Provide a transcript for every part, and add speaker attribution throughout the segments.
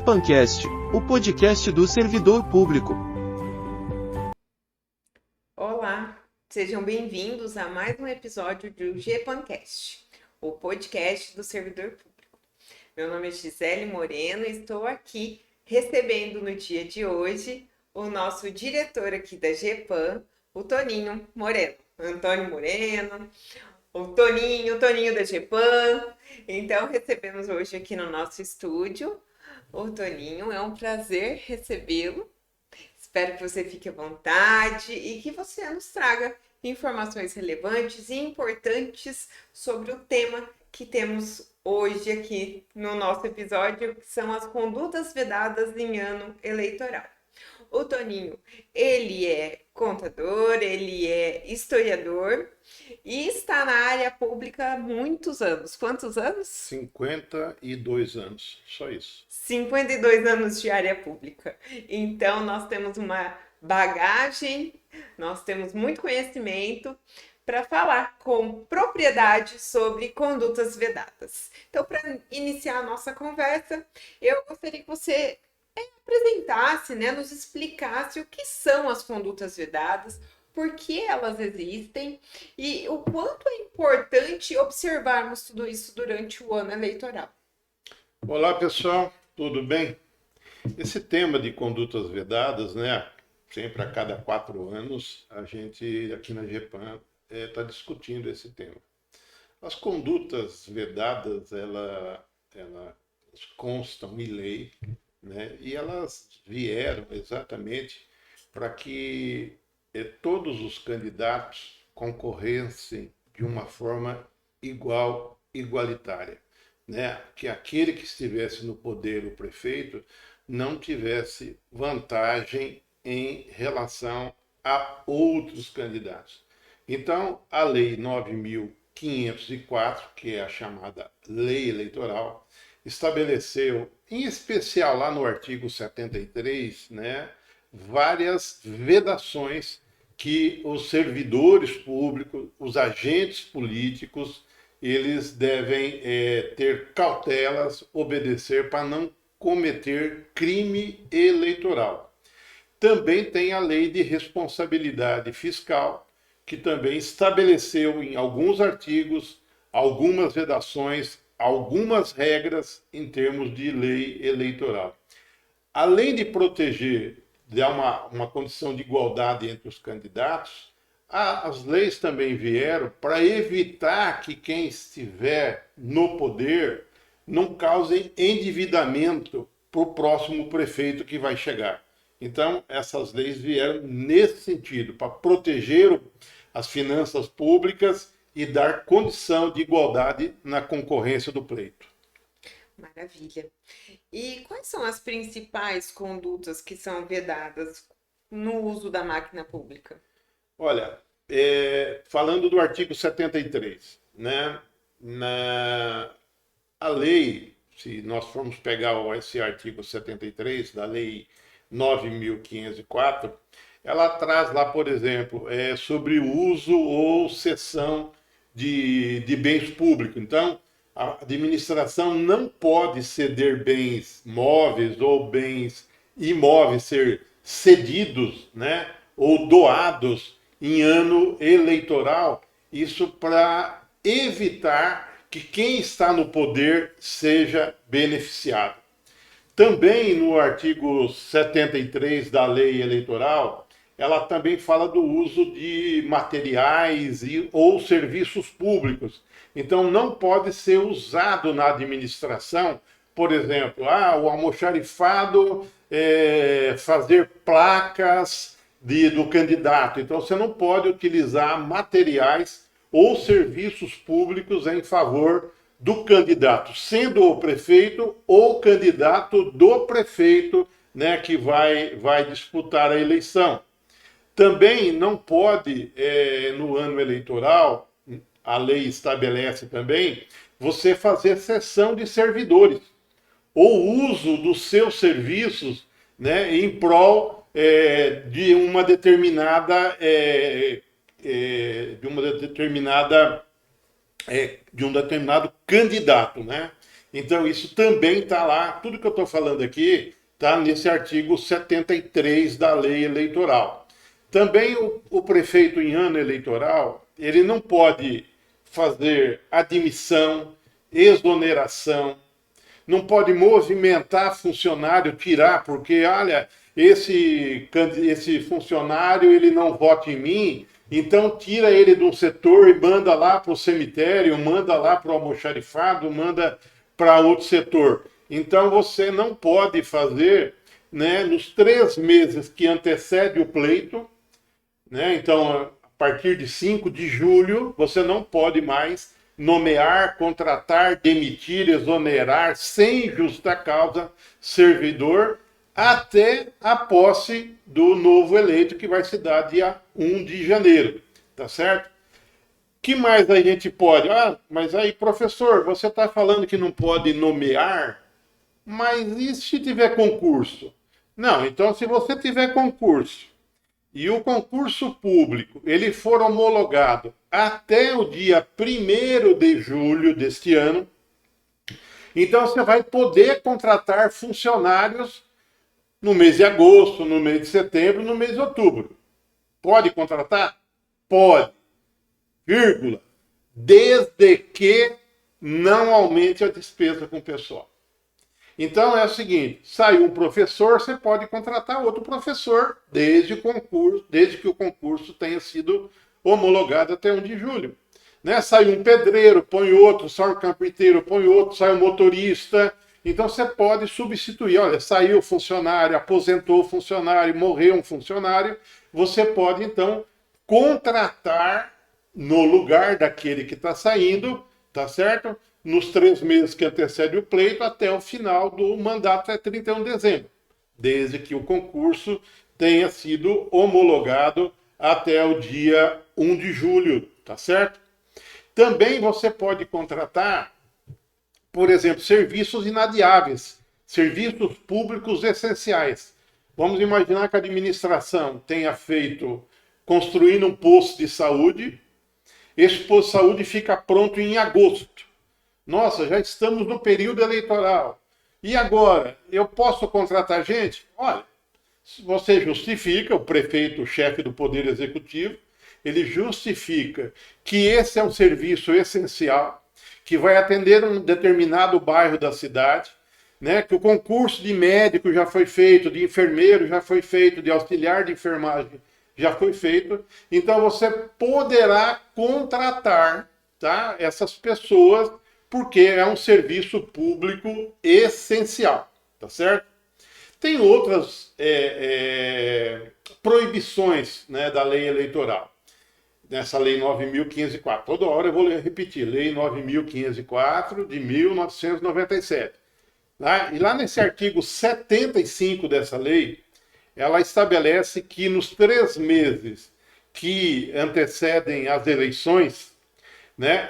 Speaker 1: GPAncast, o podcast do servidor público.
Speaker 2: Olá, sejam bem-vindos a mais um episódio do GPAncast, o podcast do servidor público. Meu nome é Gisele Moreno e estou aqui recebendo no dia de hoje o nosso diretor aqui da GPAN, o Toninho Moreno. Antônio Moreno, o Toninho da GPAN. Então, recebemos hoje aqui no nosso estúdio o Toninho. É um prazer recebê-lo. Espero que você fique à vontade e que você nos traga informações relevantes e importantes sobre o tema que temos hoje aqui no nosso episódio, que são as condutas vedadas em ano eleitoral. O Toninho, ele é contador, ele é historiador e está na área pública há muitos anos. Quantos anos?
Speaker 3: 52 anos, só isso.
Speaker 2: 52 anos de área pública. Então, nós temos uma bagagem, nós temos muito conhecimento para falar com propriedade sobre condutas vedadas. Então, para iniciar a nossa conversa, eu gostaria que você apresentasse, nos explicasse o que são as condutas vedadas, por que elas existem e o quanto é importante observarmos tudo isso durante o ano eleitoral.
Speaker 3: Olá, pessoal, tudo bem? Esse tema de condutas vedadas, sempre a cada 4 anos, a gente aqui na GPAN está discutindo esse tema. As condutas vedadas, elas constam em lei, e elas vieram exatamente para que todos os candidatos concorressem de uma forma igualitária, que aquele que estivesse no poder, o prefeito, não tivesse vantagem em relação a outros candidatos. Então, a Lei 9.504, que é a chamada Lei Eleitoral, estabeleceu, em especial lá no artigo 73, várias vedações que os servidores públicos, os agentes políticos, eles devem ter cautelas, obedecer para não cometer crime eleitoral. Também tem a Lei de Responsabilidade Fiscal, que também estabeleceu em alguns artigos algumas vedações, algumas regras em termos de lei eleitoral. Além de proteger, dar uma condição de igualdade entre os candidatos, as leis também vieram para evitar que quem estiver no poder não cause endividamento para o próximo prefeito que vai chegar. Então, essas leis vieram nesse sentido, para proteger as finanças públicas e dar condição de igualdade na concorrência do pleito.
Speaker 2: Maravilha. E quais são as principais condutas que são vedadas no uso da máquina pública?
Speaker 3: Olha, falando do artigo 73, a lei, se nós formos pegar esse artigo 73 da Lei 9.504, ela traz lá, por exemplo, sobre o uso ou cessão de bens públicos. Então, a administração não pode ceder bens móveis ou bens imóveis, ser cedidos, ou doados em ano eleitoral. Isso para evitar que quem está no poder seja beneficiado. Também no artigo 73 da Lei Eleitoral, ela também fala do uso de materiais ou serviços públicos. Então, não pode ser usado na administração, por exemplo, o almoxarifado, fazer placas do candidato. Então, você não pode utilizar materiais ou serviços públicos em favor do candidato, sendo o prefeito ou candidato do prefeito, que vai disputar a eleição. Também não pode, no ano eleitoral, a lei estabelece também, você fazer cessão de servidores ou uso dos seus serviços, em prol de uma determinada de um determinado candidato, Então, isso também está lá, tudo que eu estou falando aqui está nesse artigo 73 da lei eleitoral. Também o prefeito em ano eleitoral, ele não pode fazer admissão, exoneração, não pode movimentar funcionário, tirar, porque, olha, esse funcionário ele não vota em mim, então tira ele de um setor e manda lá para o cemitério, manda lá para o almoxarifado, manda para outro setor. Então você não pode fazer, né, nos 3 meses que antecede o pleito, né, então a partir de 5 de julho, você não pode mais nomear, contratar, demitir, exonerar, sem justa causa, servidor, até a posse do novo eleito, que vai se dar dia 1 de janeiro, tá certo? Que mais a gente pode? Ah, mas aí, professor, você está falando que não pode nomear, mas e se tiver concurso? Não, então se você tiver concurso, e o concurso público ele for homologado até o dia 1º de julho deste ano, então você vai poder contratar funcionários no mês de agosto, no mês de setembro, no mês de outubro. Pode contratar? Pode. Vírgula. Desde que não aumente a despesa com o pessoal. Então é o seguinte, saiu um professor, você pode contratar outro professor desde que o concurso tenha sido homologado até 1 de julho. Né? Saiu um pedreiro, põe outro, sai um carpinteiro, põe outro, sai um motorista. Então você pode substituir. Olha, saiu o funcionário, aposentou o funcionário, morreu um funcionário, você pode então contratar no lugar daquele que está saindo, tá certo? Nos 3 meses que antecede o pleito até o final do mandato, é 31 de dezembro, desde que o concurso tenha sido homologado até o dia 1 de julho, tá certo? Também você pode contratar, por exemplo, serviços inadiáveis, serviços públicos essenciais. Vamos imaginar que a administração tenha feito, construindo um posto de saúde, esse posto de saúde fica pronto em agosto. Nossa, já estamos no período eleitoral. E agora, eu posso contratar gente? Olha, você justifica, o prefeito, o chefe do Poder Executivo, ele justifica que esse é um serviço essencial, que vai atender um determinado bairro da cidade, né, que o concurso de médico já foi feito, de enfermeiro já foi feito, de auxiliar de enfermagem já foi feito. Então você poderá contratar, tá, essas pessoas, porque é um serviço público essencial, tá certo? Tem outras proibições, né, da lei eleitoral. Nessa lei 9.504. Toda hora eu vou repetir. Lei 9.504 de 1997. Tá? E lá nesse artigo 75 dessa lei, ela estabelece que nos 3 meses que antecedem as eleições, né,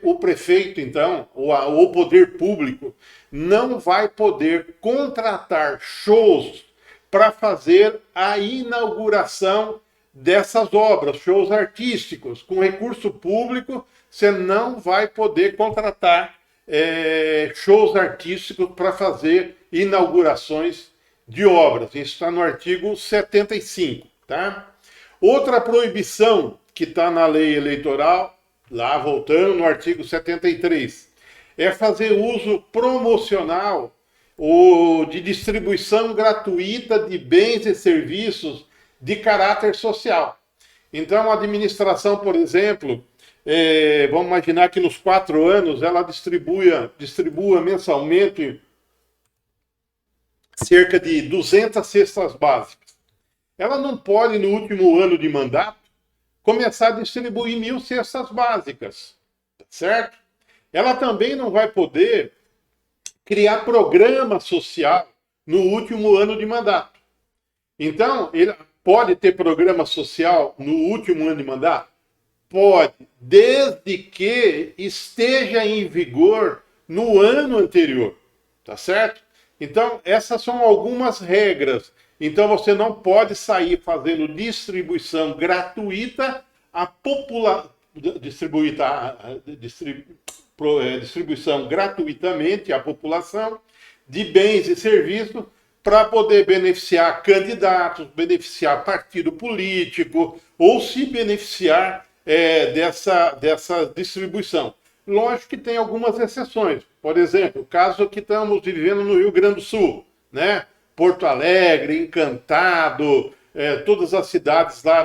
Speaker 3: o prefeito, então, ou o poder público, não vai poder contratar shows para fazer a inauguração dessas obras, shows artísticos. Com recurso público, você não vai poder contratar shows artísticos para fazer inaugurações de obras. Isso está no artigo 75. Tá? Outra proibição que está na lei eleitoral, lá voltando no artigo 73, é fazer uso promocional ou de distribuição gratuita de bens e serviços de caráter social. Então, a administração, por exemplo, vamos imaginar que nos 4 anos ela distribua mensalmente cerca de 200 cestas básicas. Ela não pode, no último ano de mandato, começar a distribuir 1.000 cestas básicas, certo? Ela também não vai poder criar programa social no último ano de mandato. Então, ele pode ter programa social no último ano de mandato? Pode, desde que esteja em vigor no ano anterior, tá certo? Então, essas são algumas regras. Então, você não pode sair fazendo distribuição gratuita à população. distribuição gratuitamente à população de bens e serviços para poder beneficiar candidatos, beneficiar partido político ou se beneficiar dessa distribuição. Lógico que tem algumas exceções. Por exemplo, o caso que estamos vivendo no Rio Grande do Sul, né? Porto Alegre, Encantado, todas as cidades lá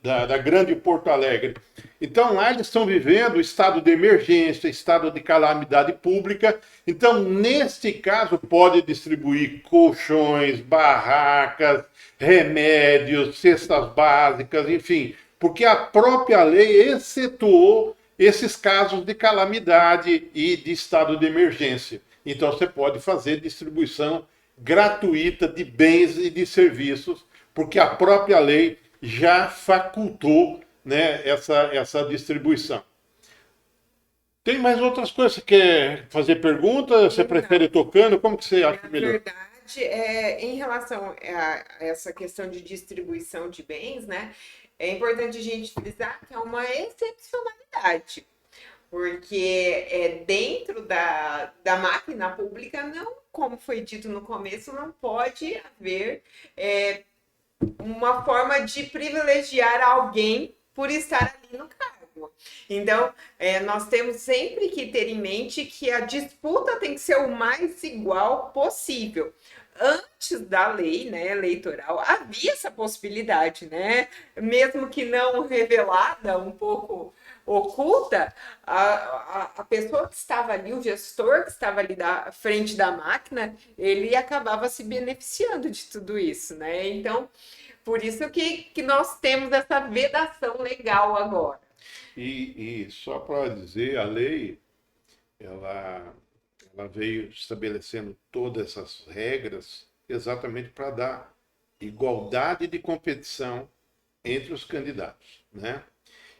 Speaker 3: da grande Porto Alegre. Então, lá eles estão vivendo estado de emergência, estado de calamidade pública. Então, neste caso, pode distribuir colchões, barracas, remédios, cestas básicas, enfim, porque a própria lei excetuou esses casos de calamidade e de estado de emergência. Então, você pode fazer distribuição gratuita de bens e de serviços, porque a própria lei já facultou, né, essa distribuição. Tem mais outras coisas? Você quer fazer pergunta? Você prefere tocando? Como que você acha melhor?
Speaker 2: Na verdade, em relação a essa questão de distribuição de bens, né, é importante a gente frisar que é uma excepcionalidade, porque dentro da máquina pública, não, como foi dito no começo, não pode haver uma forma de privilegiar alguém por estar ali no cargo. Então, nós temos sempre que ter em mente que a disputa tem que ser o mais igual possível. Antes da lei, né, eleitoral, havia essa possibilidade, né? Mesmo que não revelada, um pouco oculta, a pessoa que estava ali, o gestor que estava ali da frente da máquina, ele acabava se beneficiando de tudo isso, né? Então, por isso que nós temos essa vedação legal agora.
Speaker 3: E só para dizer, a lei, ela veio estabelecendo todas essas regras exatamente para dar igualdade de competição entre os candidatos, né?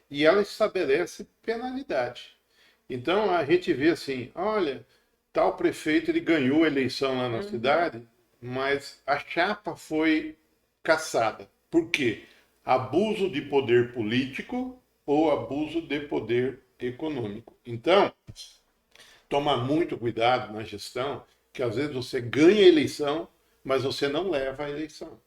Speaker 3: E ela estabelece penalidade. Então a gente vê assim, olha, tal prefeito ele ganhou a eleição lá na cidade, mas a chapa foi cassada. Por quê? Abuso de poder político ou abuso de poder econômico. Então, tomar muito cuidado na gestão, que às vezes você ganha a eleição, mas você não leva a eleição.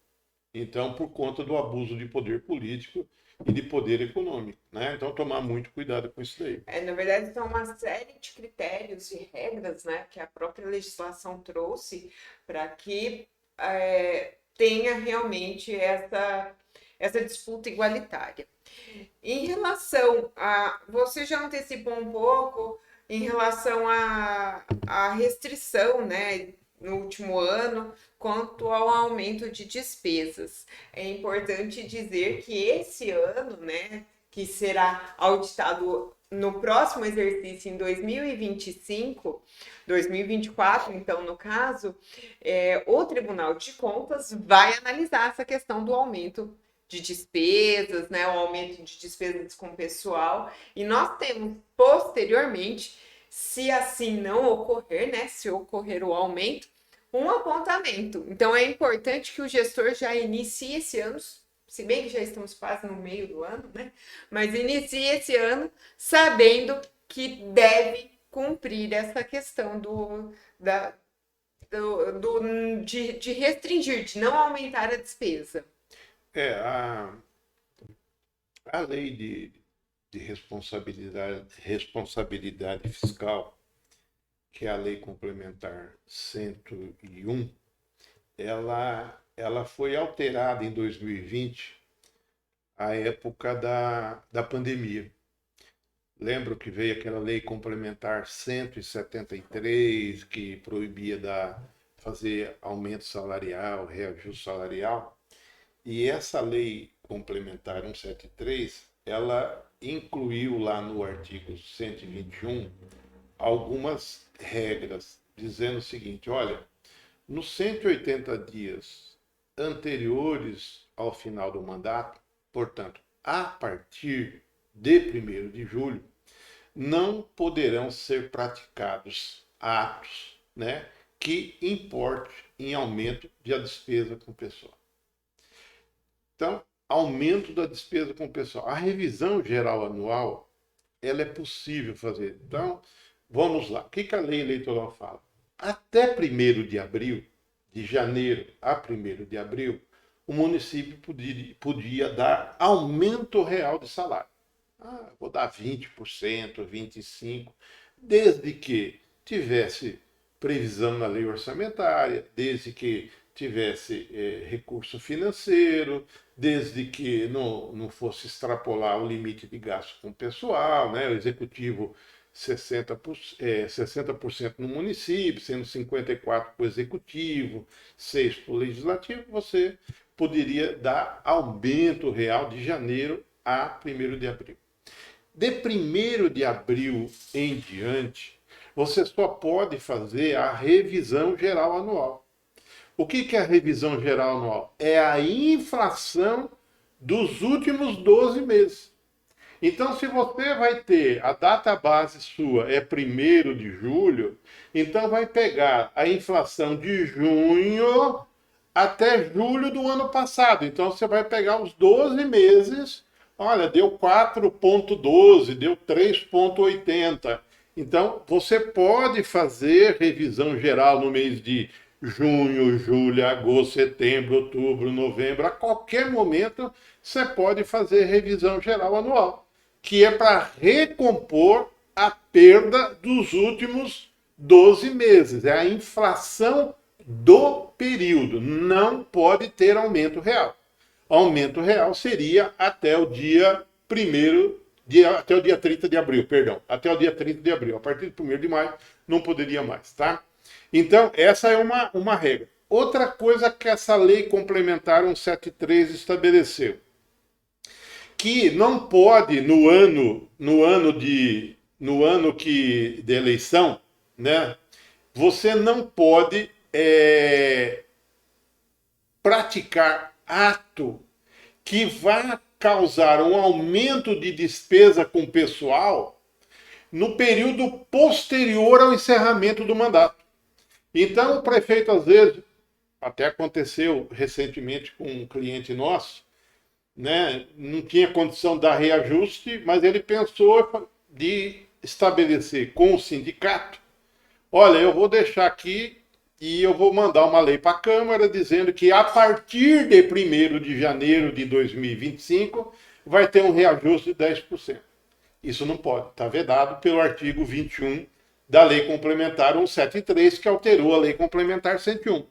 Speaker 3: Então, por conta do abuso de poder político e de poder econômico, né? Então, tomar muito cuidado com isso daí.
Speaker 2: Na verdade, são uma série de critérios e regras, né, que a própria legislação trouxe para que tenha realmente essa disputa igualitária. Em relação a... Você já antecipou um pouco em relação à restrição, né, no último ano, quanto ao aumento de despesas. É importante dizer que esse ano, né, que será auditado no próximo exercício em 2025, 2024, então, no caso, o Tribunal de Contas vai analisar essa questão do aumento de despesas, né, o aumento de despesas com pessoal, e nós temos, posteriormente, se assim não ocorrer, né, se ocorrer o aumento, um apontamento. Então, é importante que o gestor já inicie esse ano, se bem que já estamos quase no meio do ano, né, mas inicie esse ano sabendo que deve cumprir essa questão de restringir, de não aumentar a despesa.
Speaker 3: A lei de responsabilidade fiscal, que é a lei complementar 101, ela foi alterada em 2020, à época da pandemia. Lembro que veio aquela lei complementar 173, que proibia fazer aumento salarial, reajuste salarial. E essa lei complementar 173, ela incluiu lá no artigo 121 algumas regras, dizendo o seguinte, olha, nos 180 dias anteriores ao final do mandato, portanto, a partir de 1º de julho, não poderão ser praticados atos, né, que importe em aumento de despesa com pessoal. Então, aumento da despesa com o pessoal. A revisão geral anual, ela é possível fazer. Então, Vamos lá. O que a lei eleitoral fala? Até 1º de abril, de janeiro a 1º de abril, o município podia dar aumento real de salário. Vou dar 20%, 25%, desde que tivesse previsão na lei orçamentária, desde que tivesse recurso financeiro, desde que não fosse extrapolar o limite de gasto com o pessoal, né? O executivo 60% no município, sendo 54% para o executivo, 6% para o legislativo, você poderia dar aumento real de janeiro a 1º de abril. De 1º de abril em diante, você só pode fazer a revisão geral anual. O que é a revisão geral anual? É a inflação dos últimos 12 meses. Então, se você vai ter a data base sua é 1º de julho, então vai pegar a inflação de junho até julho do ano passado. Então, você vai pegar os 12 meses, olha, deu 4,12, deu 3,80. Então, você pode fazer revisão geral no mês de junho, julho, agosto, setembro, outubro, novembro. A qualquer momento, você pode fazer revisão geral anual, que é para recompor a perda dos últimos 12 meses. É a inflação do período. Não pode ter aumento real. Aumento real seria até o dia 30 de abril, perdão. Até o dia 30 de abril. A partir do 1º de maio não poderia mais, tá? Então, essa é uma regra. Outra coisa que essa lei complementar 173 estabeleceu, que não pode no ano de eleição, né? Você não pode praticar ato que vá causar um aumento de despesa com o pessoal no período posterior ao encerramento do mandato. Então, o prefeito, às vezes, até aconteceu recentemente com um cliente nosso, né, não tinha condição de dar reajuste, mas ele pensou de estabelecer com o sindicato, olha, eu vou deixar aqui e eu vou mandar uma lei para a Câmara dizendo que a partir de 1º de janeiro de 2025 vai ter um reajuste de 10%. Isso não pode, está vedado pelo artigo 21 da Lei Complementar 173, que alterou a Lei Complementar 101.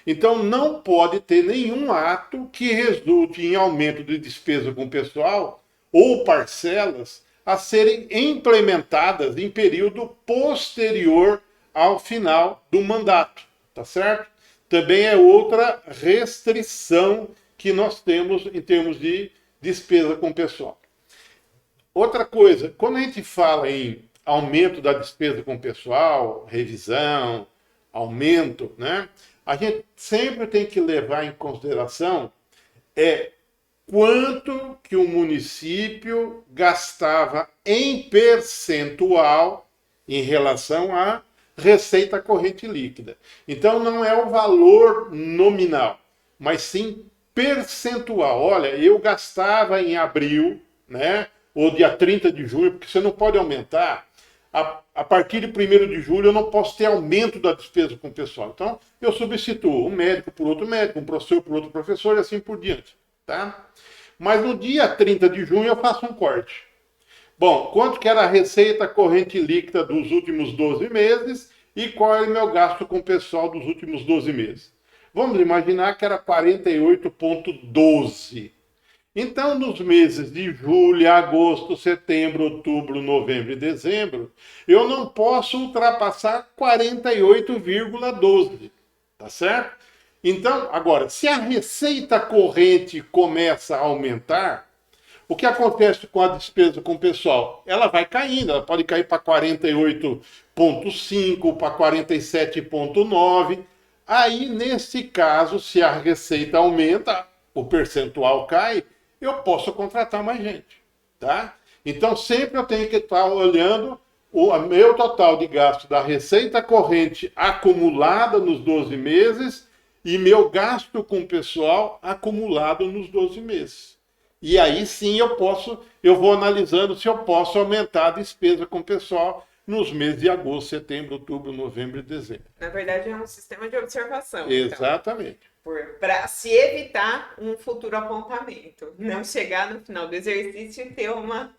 Speaker 3: Então, não pode ter nenhum ato que resulte em aumento de despesa com o pessoal ou parcelas a serem implementadas em período posterior ao final do mandato, tá certo? Também é outra restrição que nós temos em termos de despesa com o pessoal. Outra coisa, quando a gente fala em aumento da despesa com o pessoal, revisão, aumento, né? A gente sempre tem que levar em consideração quanto que o município gastava em percentual em relação à receita corrente líquida. Então não é o valor nominal, mas sim percentual. Olha, eu gastava em abril, né? Ou dia 30 de junho, porque você não pode aumentar. A partir de 1º de julho eu não posso ter aumento da despesa com o pessoal. Então, eu substituo um médico por outro médico, um professor por outro professor e assim por diante. Tá? Mas no dia 30 de junho eu faço um corte. Bom, quanto que era a receita corrente líquida dos últimos 12 meses e qual é o meu gasto com o pessoal dos últimos 12 meses? Vamos imaginar que era 48,12. Então, nos meses de julho, agosto, setembro, outubro, novembro e dezembro, eu não posso ultrapassar 48,12, tá certo? Então, agora, se a receita corrente começa a aumentar, o que acontece com a despesa com o pessoal? Ela vai caindo, ela pode cair para 48,5, para 47,9. Aí, nesse caso, se a receita aumenta, o percentual cai, eu posso contratar mais gente, tá? Então, sempre eu tenho que estar olhando o meu total de gasto da receita corrente acumulada nos 12 meses e meu gasto com o pessoal acumulado nos 12 meses. E aí sim eu vou analisando se eu posso aumentar a despesa com o pessoal nos meses de agosto, setembro, outubro, novembro e dezembro.
Speaker 2: Na verdade, é um sistema de observação.
Speaker 3: Exatamente.
Speaker 2: Para se evitar um futuro apontamento. Não chegar no final do exercício e ter uma.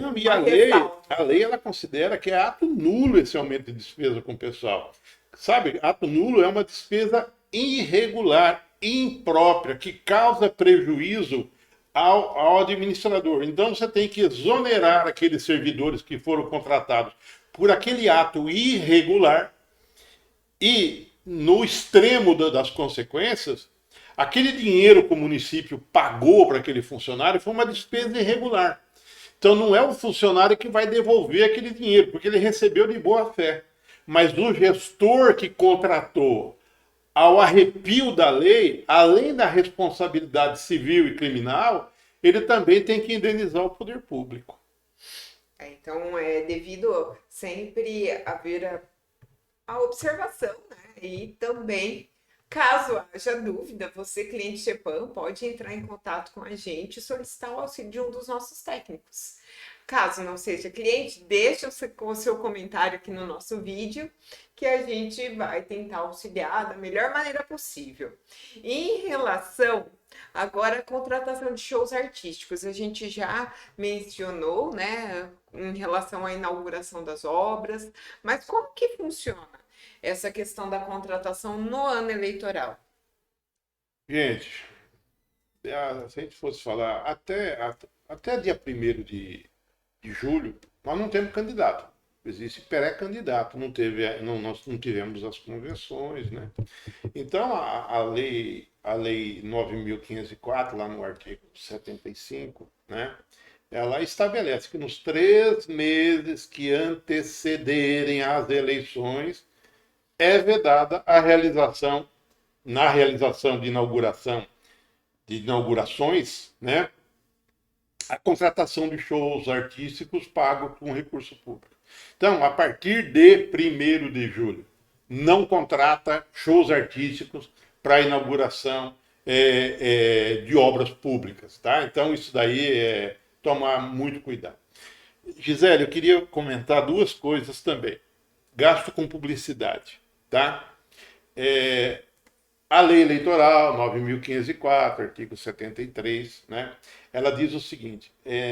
Speaker 3: Não, e
Speaker 2: uma
Speaker 3: a lei ela considera que é ato nulo esse aumento de despesa com o pessoal. Sabe, ato nulo é uma despesa irregular, imprópria, que causa prejuízo ao administrador. Então você tem que exonerar aqueles servidores que foram contratados por aquele ato irregular e, no extremo das consequências, aquele dinheiro que o município pagou para aquele funcionário foi uma despesa irregular. Então não é o funcionário que vai devolver aquele dinheiro, porque ele recebeu de boa fé. Mas o gestor que contratou ao arrepio da lei, além da responsabilidade civil e criminal, ele também tem que indenizar o poder público.
Speaker 2: Então, é devido sempre haver a observação, né? E também, caso haja dúvida, você, cliente Chepan, pode entrar em contato com a gente e solicitar o auxílio de um dos nossos técnicos. Caso não seja cliente, deixe o seu comentário aqui no nosso vídeo, que a gente vai tentar auxiliar da melhor maneira possível. Em relação agora à contratação de shows artísticos, a gente já mencionou, né, em relação à inauguração das obras, mas como que funciona essa questão da contratação no ano eleitoral?
Speaker 3: Gente, se a gente fosse falar até dia 1º de julho, nós não temos candidato. Existe pré-candidato, nós não tivemos as convenções, né? Então, a lei 9.504, lá no artigo 75, né? Ela estabelece que nos 3 meses que antecederem as eleições, é vedada na realização de inaugurações, né? A contratação de shows artísticos pagos com recurso público. Então, a partir de 1º de julho, não contrata shows artísticos para inauguração de obras públicas, tá? Então, isso daí é tomar muito cuidado. Gisele, eu queria comentar 2 coisas também. Gasto com publicidade, tá? A lei eleitoral, 9.504, artigo 73, né? Ela diz o seguinte,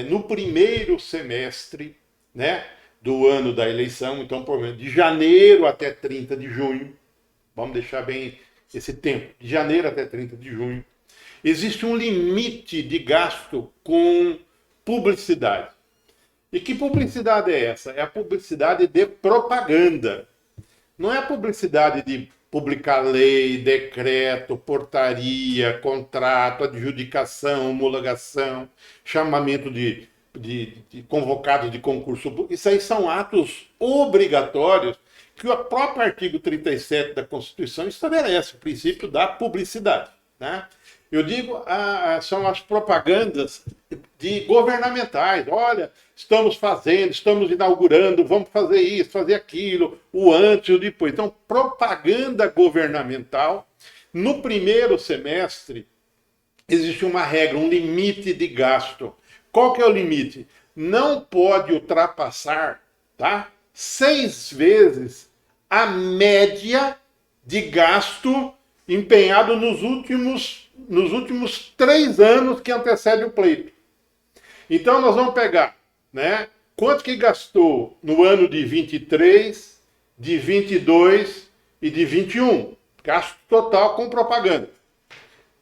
Speaker 3: no primeiro semestre, né, do ano da eleição, então, por exemplo, de janeiro até 30 de junho, vamos deixar bem esse tempo, de janeiro até 30 de junho, existe um limite de gasto com publicidade. E que publicidade é essa? É a publicidade de propaganda. Não é a publicidade de publicar lei, decreto, portaria, contrato, adjudicação, homologação, chamamento de convocados de concurso público. Isso aí são atos obrigatórios que o próprio artigo 37 da Constituição estabelece, o princípio da publicidade, né? Eu digo, são as propagandas governamentais. Olha, estamos inaugurando, vamos fazer isso, fazer aquilo, o antes e o depois. Então, propaganda governamental. No primeiro semestre, existe uma regra, um limite de gasto. Qual que é o limite? Não pode ultrapassar, tá, 6 vezes a média de gasto empenhado nos últimos 3 anos que antecede o pleito. Então, nós vamos pegar, né, quanto que gastou no ano de 23, de 22 e de 21. Gasto total com propaganda.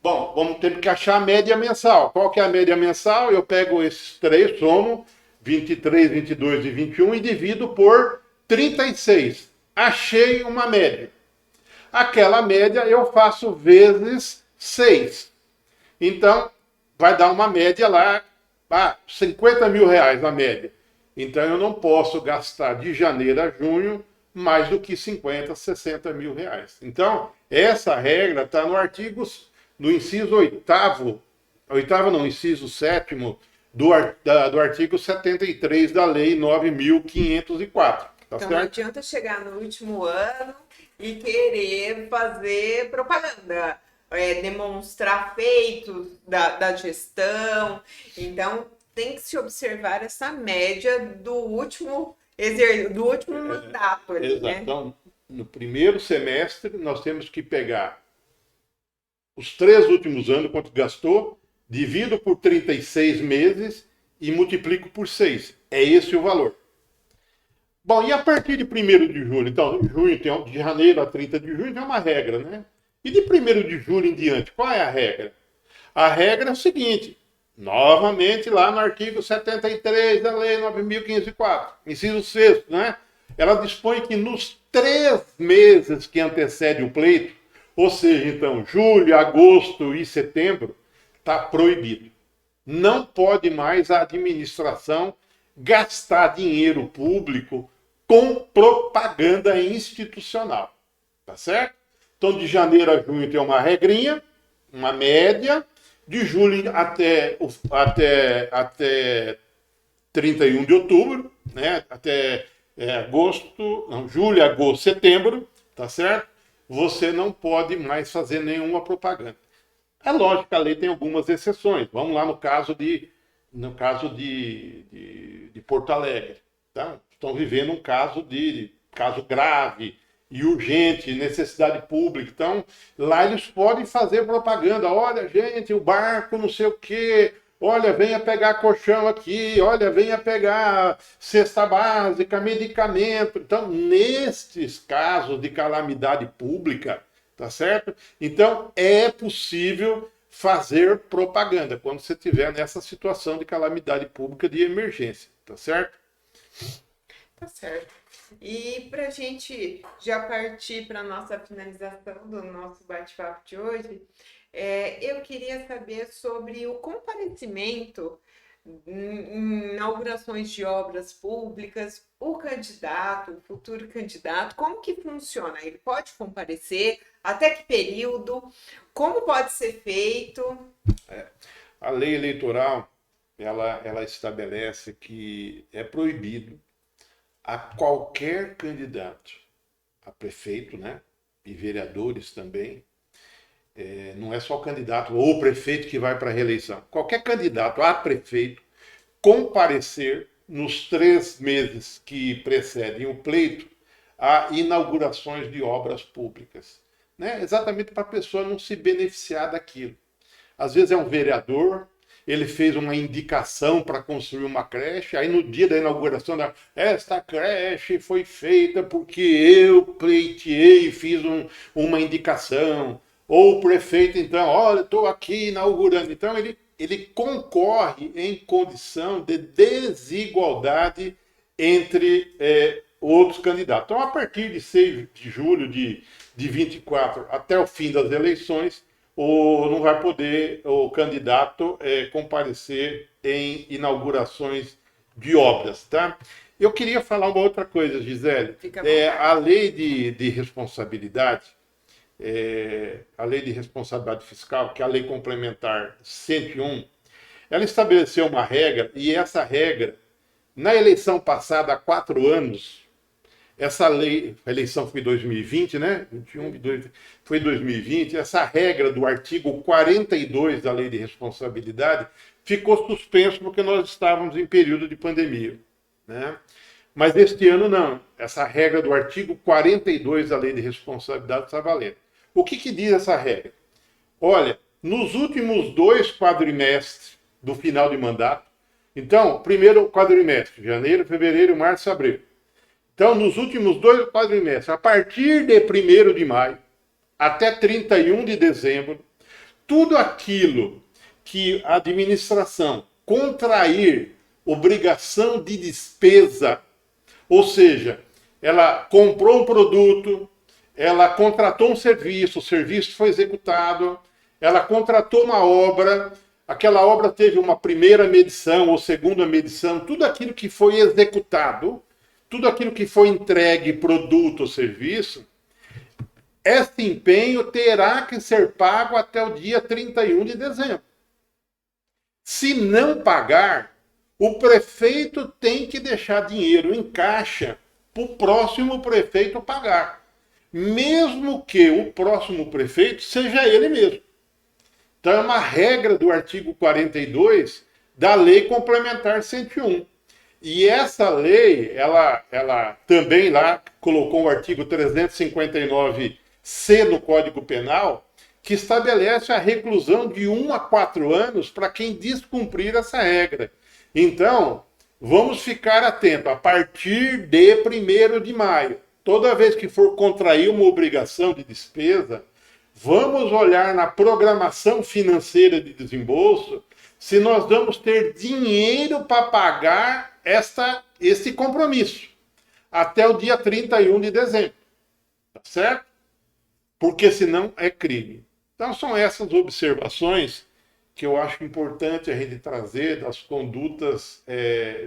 Speaker 3: Bom, vamos ter que achar a média mensal. Qual que é a média mensal? Eu pego esses 3, somo 23, 22 e 21 e divido por 36. Achei uma média. Aquela média eu faço vezes 6. Então, vai dar uma média lá, 50 mil reais a média. Então, eu não posso gastar de janeiro a junho mais do que 50, 60 mil reais. Então, essa regra está no inciso 8º, inciso 7º do artigo 73 da Lei 9.504. Tá
Speaker 2: então,
Speaker 3: certo?
Speaker 2: não adianta chegar no último ano e querer fazer propaganda, demonstrar feitos da gestão. Então, tem que se observar essa média do último Do último mandato ali,
Speaker 3: Exato.
Speaker 2: né?
Speaker 3: Então, no primeiro semestre, nós temos que pegar os 3 últimos anos, quanto gastou, divido por 36 meses e multiplico por 6. É esse o valor. Bom, e a partir de 1º de julho? Então, de janeiro a 30 de junho tem uma regra, né? E de 1º de julho em diante, qual é a regra? A regra é o seguinte, novamente lá no artigo 73 da Lei 9.504, inciso 6º, né? Ela dispõe que nos 3 meses que antecedem o pleito, ou seja, então, julho, agosto e setembro, está proibido. Não pode mais a administração gastar dinheiro público com propaganda institucional. Tá certo? Então, de janeiro a junho tem uma regrinha, uma média, de julho até 31 de outubro, né? Até julho, agosto, setembro, tá certo? Você não pode mais fazer nenhuma propaganda. É lógico que a lei tem algumas exceções. Vamos lá no caso de Porto Alegre. Tá? Estão vivendo um caso grave e urgente, necessidade pública. Então, lá eles podem fazer propaganda. Olha, gente, o barco não sei o quê. Olha, venha pegar colchão aqui. Olha, venha pegar cesta básica, medicamento. Então, nestes casos de calamidade pública, tá certo? Então, é possível fazer propaganda quando você estiver nessa situação de calamidade pública de emergência, tá certo?
Speaker 2: Tá certo. E para a gente já partir para a nossa finalização do nosso bate-papo de hoje, eu queria saber sobre o comparecimento em inaugurações de obras públicas, o candidato, o futuro candidato, como que funciona? Ele pode comparecer? Até que período? Como pode ser feito?
Speaker 3: A lei eleitoral, ela estabelece que é proibido a qualquer candidato, a prefeito, né, e vereadores também, não é só o candidato ou o prefeito que vai para a reeleição, qualquer candidato a prefeito comparecer nos 3 meses que precedem o pleito a inaugurações de obras públicas, né? Exatamente para a pessoa não se beneficiar daquilo. Às vezes é um vereador, ele fez uma indicação para construir uma creche, aí no dia da inauguração, esta creche foi feita porque eu pleiteei e fiz uma indicação. Ou o prefeito, então, olha, estou aqui inaugurando. Então, ele concorre em condição de desigualdade entre outros candidatos. Então, a partir de 6 de julho de 24 até o fim das eleições, não vai poder o candidato comparecer em inaugurações de obras, tá? Eu queria falar uma outra coisa, Gisele. A lei de responsabilidade, a lei de responsabilidade fiscal, que é a lei complementar 101, ela estabeleceu uma regra, e essa regra, na eleição passada, há 4 anos, essa lei, a eleição foi em 2020, né? 21, foi 2020. Essa regra do artigo 42 da Lei de Responsabilidade ficou suspenso porque nós estávamos em período de pandemia, né? Mas este ano não. Essa regra do artigo 42 da Lei de Responsabilidade está valendo. O que diz essa regra? Olha, nos últimos 2 quadrimestres do final de mandato, então, primeiro quadrimestre, janeiro, fevereiro, março, abril. Então, nos últimos 2 quadrimestres, a partir de 1º de maio até 31 de dezembro, tudo aquilo que a administração contrair obrigação de despesa, ou seja, ela comprou um produto, ela contratou um serviço, o serviço foi executado, ela contratou uma obra, aquela obra teve uma primeira medição ou segunda medição, tudo aquilo que foi executado, tudo aquilo que foi entregue, produto ou serviço, esse empenho terá que ser pago até o dia 31 de dezembro. Se não pagar, o prefeito tem que deixar dinheiro em caixa para o próximo prefeito pagar, mesmo que o próximo prefeito seja ele mesmo. Então é uma regra do artigo 42 da Lei Complementar 101. E essa lei, ela também lá colocou o artigo 359-C no Código Penal, que estabelece a reclusão de 1 a 4 anos para quem descumprir essa regra. Então, vamos ficar atentos. A partir de 1º de maio, toda vez que for contrair uma obrigação de despesa, vamos olhar na programação financeira de desembolso se nós vamos ter dinheiro para pagar esse compromisso até o dia 31 de dezembro. Tá certo? Porque senão é crime. Então são essas observações que eu acho importante a gente trazer das condutas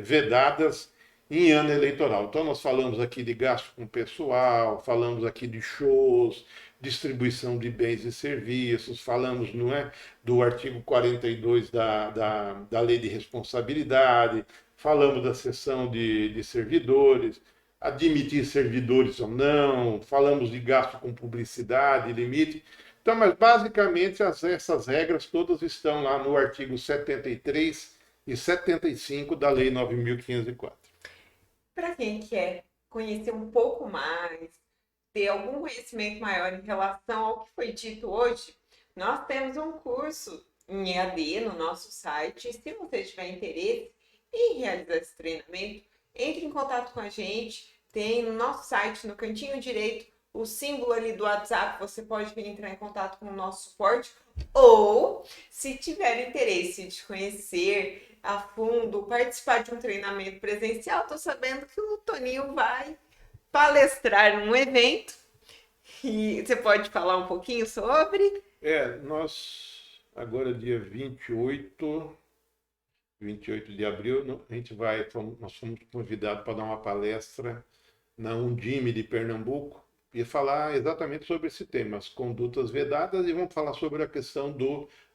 Speaker 3: vedadas em ano eleitoral. Então nós falamos aqui de gasto com pessoal, falamos aqui de shows, distribuição de bens e serviços, falamos, não é, do artigo 42 da Lei de Responsabilidade, falamos da cessão de servidores, admitir servidores ou não, falamos de gasto com publicidade, limite. Então, mas basicamente essas regras todas estão lá no artigo 73 e 75 da Lei 9.504.
Speaker 2: Para quem quer conhecer um pouco mais, ter algum conhecimento maior em relação ao que foi dito hoje, nós temos um curso em EAD no nosso site. Se você tiver interesse em realizar esse treinamento, entre em contato com a gente. Tem no nosso site, no cantinho direito, o símbolo ali do WhatsApp. Você pode entrar em contato com o nosso suporte. Ou, se tiver interesse de conhecer a fundo, participar de um treinamento presencial, estou sabendo que o Toninho vai palestrar num evento. E você pode falar um pouquinho sobre?
Speaker 3: Nós, agora dia 28 de abril, nós fomos convidados para dar uma palestra na Undime de Pernambuco e falar exatamente sobre esse tema, as condutas vedadas, e vamos falar sobre a questão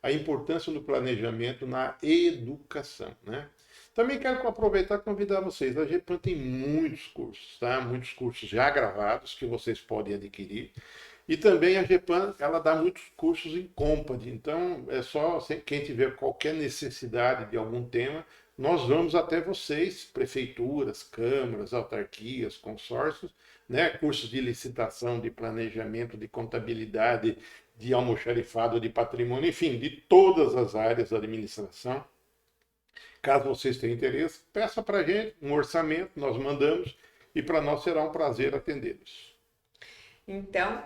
Speaker 3: a importância do planejamento na educação, né? Também quero aproveitar e convidar vocês. A GEPAN tem muitos cursos, tá? Muitos cursos já gravados que vocês podem adquirir. E também a GEPAN, ela dá muitos cursos em Company. Então, é só quem tiver qualquer necessidade de algum tema, nós vamos até vocês, prefeituras, câmaras, autarquias, consórcios, né? Cursos de licitação, de planejamento, de contabilidade, de almoxarifado, de patrimônio, enfim, de todas as áreas da administração. Caso vocês tenham interesse, peça para a gente um orçamento, nós mandamos, e para nós será um prazer atendê-los.
Speaker 2: Então,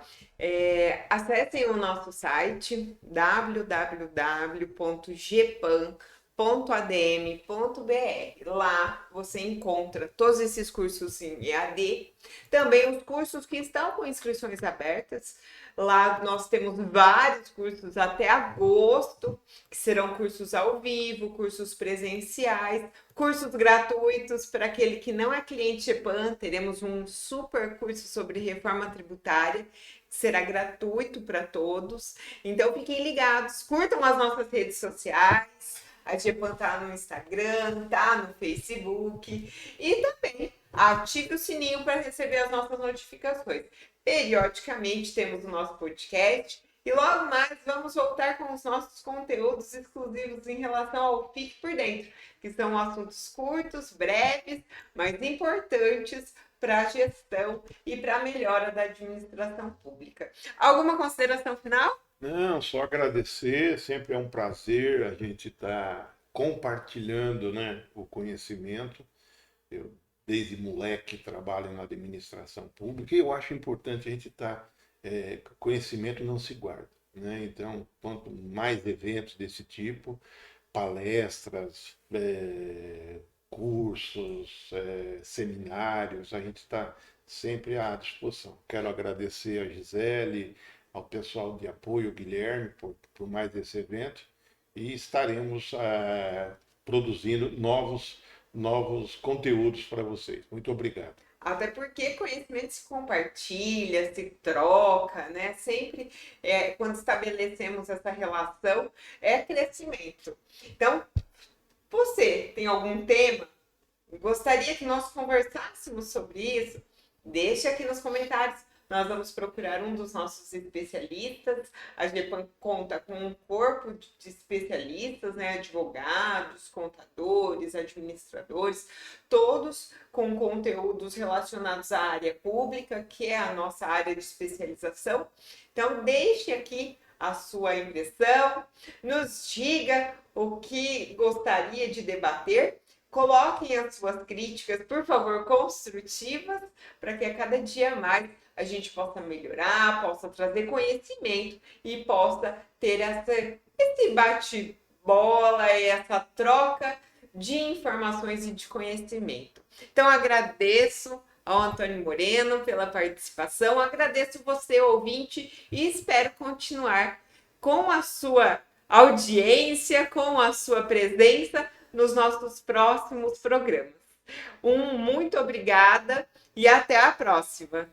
Speaker 2: acessem o nosso site www.gepan.adm.br. Lá você encontra todos esses cursos em EAD, também os cursos que estão com inscrições abertas. Lá nós temos vários cursos até agosto, que serão cursos ao vivo, cursos presenciais, cursos gratuitos para aquele que não é cliente GEPAN. Teremos um super curso sobre reforma tributária, que será gratuito para todos. Então fiquem ligados, curtam as nossas redes sociais. A GEPAN está no Instagram, está no Facebook, e também ative o sininho para receber as nossas notificações. Periodicamente temos o nosso podcast e logo mais vamos voltar com os nossos conteúdos exclusivos em relação ao Fique por Dentro, que são assuntos curtos, breves, mas importantes para a gestão e para a melhora da administração pública. Alguma consideração final?
Speaker 3: Não, só agradecer, sempre é um prazer a gente estar compartilhando, né, o conhecimento. Eu, desde moleque, trabalho na administração pública e eu acho importante a gente estar... conhecimento não se guarda, né? Então, quanto mais eventos desse tipo, palestras, cursos, seminários, a gente está sempre à disposição. Quero agradecer a Gisele, ao pessoal de apoio, Guilherme, por mais esse evento, e estaremos produzindo novos conteúdos para vocês. Muito obrigado.
Speaker 2: Até porque conhecimento se compartilha, se troca, né? Sempre quando estabelecemos essa relação, é crescimento. Então, você tem algum tema? Gostaria que nós conversássemos sobre isso? Deixe aqui nos comentários. nós vamos procurar um dos nossos especialistas. A GEPAN conta com um corpo de especialistas, né? Advogados, contadores, administradores, todos com conteúdos relacionados à área pública, que é a nossa área de especialização. Então, deixe aqui a sua impressão, nos diga o que gostaria de debater, coloquem as suas críticas, por favor, construtivas, para que a cada dia mais a gente possa melhorar, possa trazer conhecimento e possa ter esse bate-bola, essa troca de informações e de conhecimento. Então, agradeço ao Antônio Moreno pela participação, agradeço você, ouvinte, e espero continuar com a sua audiência, com a sua presença nos nossos próximos programas. Muito obrigada e até a próxima!